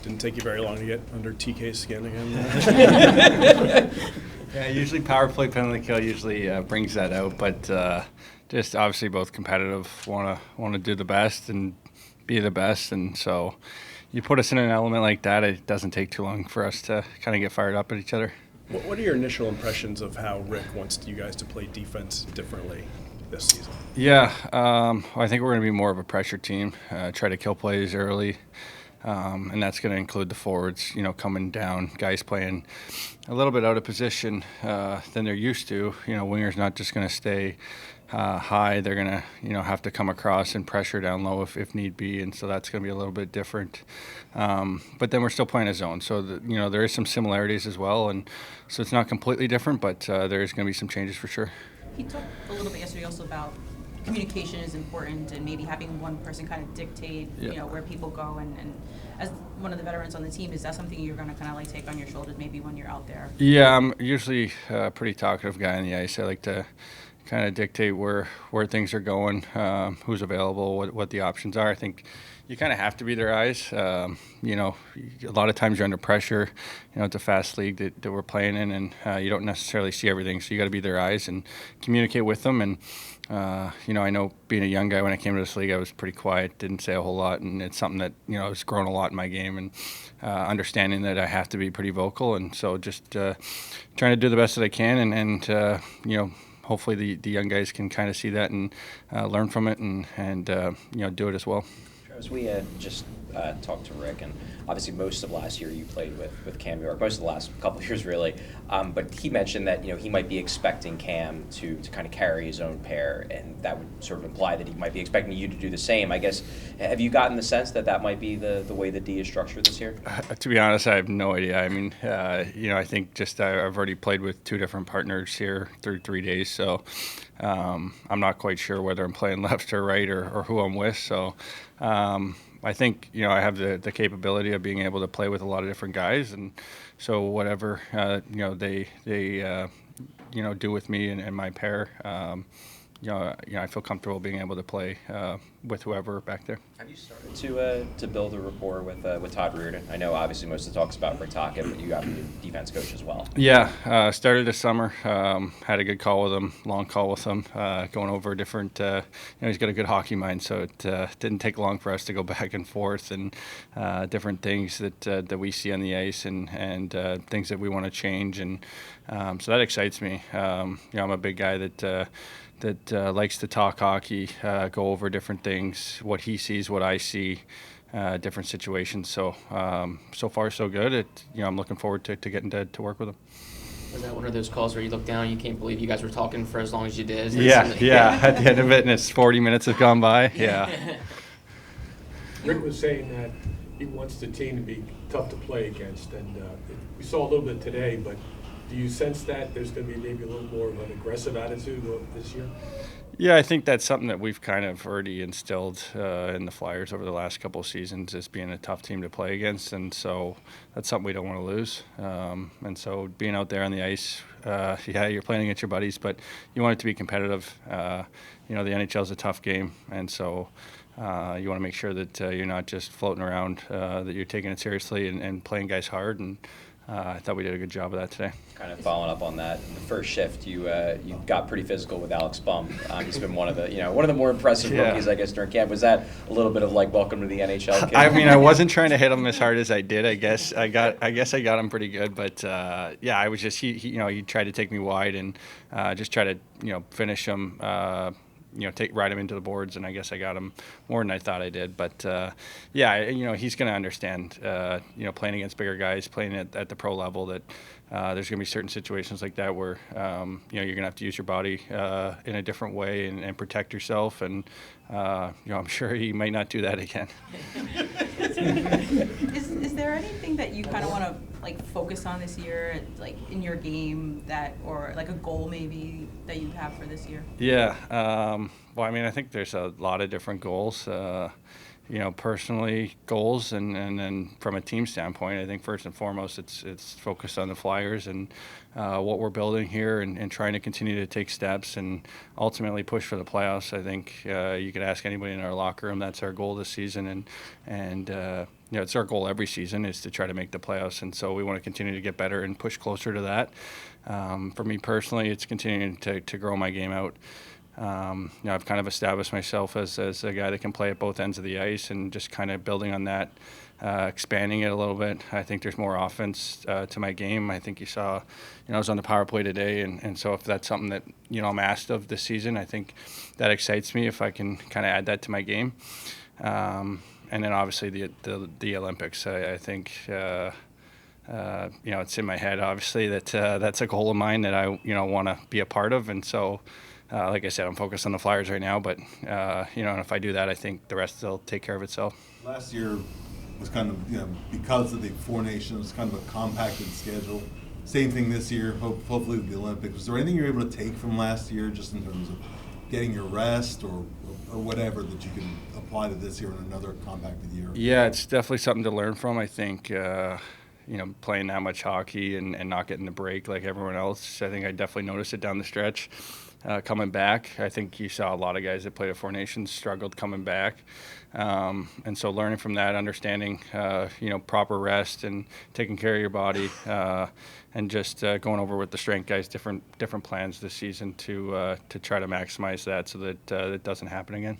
Didn't take you very long to get under TK's skin again. Yeah, usually power play, penalty kill usually brings that out, but just obviously both competitive, want to do the best and be the best, and so you put us in an element like that, it doesn't take too long for us to kind of get fired up at each other. What are your initial impressions of how Rick wants you guys to play defense differently this season? Yeah, I think we're going to be more of a pressure team, try to kill plays early, and that's going to include the forwards, coming down, guys playing a little bit out of position than they're used to. Wingers not just going to stay high, they're going to, have to come across and pressure down low if need be, and so that's going to be a little bit different. But then we're still playing a zone, so there is some similarities as well, and so it's not completely different, but there is going to be some changes for sure. He talked a little bit yesterday also about communication is important and maybe having one person kind of dictate, where people go. And as one of the veterans on the team, is that something you're going to kind of like take on your shoulders maybe when you're out there? Yeah, I'm usually a pretty talkative guy on the ice. I like to kind of dictate where things are going, who's available, what the options are. I think you kind of have to be their eyes. A lot of times you're under pressure. It's a fast league that we're playing in, and you don't necessarily see everything. So you got to be their eyes and communicate with them. And I know being a young guy when I came to this league, I was pretty quiet, didn't say a whole lot, and it's something that has grown a lot in my game, and understanding that I have to be pretty vocal. And so just trying to do the best that I can, and hopefully the young guys can kind of see that and learn from it, and do it as well. As we just talked to Rick, and obviously most of last year you played with Cam York, most of the last couple of years really, but he mentioned that he might be expecting Cam to kind of carry his own pair, and that would sort of imply that he might be expecting you to do the same. I guess, have you gotten the sense that might be the way the D is structured this year? To be honest, I have no idea. I mean, I think just I've already played with two different partners here through 3 days, so I'm not quite sure whether I'm playing left or right or who I'm with, so I think I have the capability of being able to play with a lot of different guys, and so whatever they do with me and my pair, I feel comfortable being able to play with whoever back there. Have you started to build a rapport with Todd Reardon? I know obviously most of the talk's about Rick Tocchet, but you got a new defense coach as well. Yeah, started this summer. Had a good call with him, long call with him, going over different. He's got a good hockey mind, so it didn't take long for us to go back and forth and different things that we see on the ice and things that we want to change, and so that excites me. I'm a big guy that likes to talk hockey, go over different things, what he sees, what I see, different situations. So so far so good. I'm looking forward to getting to work with him. Was that one of those calls where you look down and you can't believe you guys were talking for as long as you did? Yeah. At the end of it, and it's 40 minutes have gone by. Yeah. Rick was saying that he wants the team to be tough to play against, and we saw a little bit today, but do you sense that there's going to be maybe a little more of an aggressive attitude this year? Yeah, I think that's something that we've kind of already instilled in the Flyers over the last couple of seasons, as being a tough team to play against, and so that's something we don't want to lose. And so being out there on the ice, you're playing against your buddies, but you want it to be competitive. The NHL is a tough game, and so you want to make sure that you're not just floating around, that you're taking it seriously and playing guys hard, and I thought we did a good job of that today. Kind of following up on that, in the first shift, you got pretty physical with Alex Bum. He's been one of the more impressive rookies, I guess, during camp. Was that a little bit of like welcome to the NHL kid? I mean, I wasn't trying to hit him as hard as I did. I guess I got him pretty good, but I was just he tried to take me wide and just try to finish him. Ride him into the boards, and I guess I got him more than I thought I did. But he's going to understand. Playing against bigger guys, playing at the pro level, that there's going to be certain situations like that where you're going to have to use your body in a different way and protect yourself. And I'm sure he might not do that again. Is there anything that you kind of want to like focus on this year, like in your game, or like a goal maybe that you have for this year? Yeah. Well, I mean, I think there's a lot of different goals. Personally goals, and then from a team standpoint, I think first and foremost it's focused on the Flyers and what we're building here, and trying to continue to take steps and ultimately push for the playoffs. I think you could ask anybody in our locker room, that's our goal this season, and it's our goal every season is to try to make the playoffs, and so we want to continue to get better and push closer to that. For me personally, it's continuing to grow my game out. I've kind of established myself as a guy that can play at both ends of the ice, and just kind of building on that, expanding it a little bit. I think there's more offense to my game. I think you saw, I was on the power play today, and so if that's something that, I'm asked of this season, I think that excites me if I can kind of add that to my game. And then obviously the Olympics, I think, it's in my head, obviously, that that's a goal of mine that I, want to be a part of. And so, like I said, I'm focused on the Flyers right now, but, and if I do that, I think the rest will take care of itself. Last year was kind of, because of the Four Nations, kind of a compacted schedule. Same thing this year, hopefully with the Olympics. Was there anything you were able to take from last year just in terms of getting your rest or whatever that you can apply to this year in another compacted year? Yeah, it's definitely something to learn from. I think, playing that much hockey and not getting the break like everyone else, I think I definitely noticed it down the stretch. Coming back, I think you saw a lot of guys that played at Four Nations struggled coming back. And so learning from that, understanding, proper rest and taking care of your body, and just going over with the strength guys different plans this season to try to maximize that so that it doesn't happen again.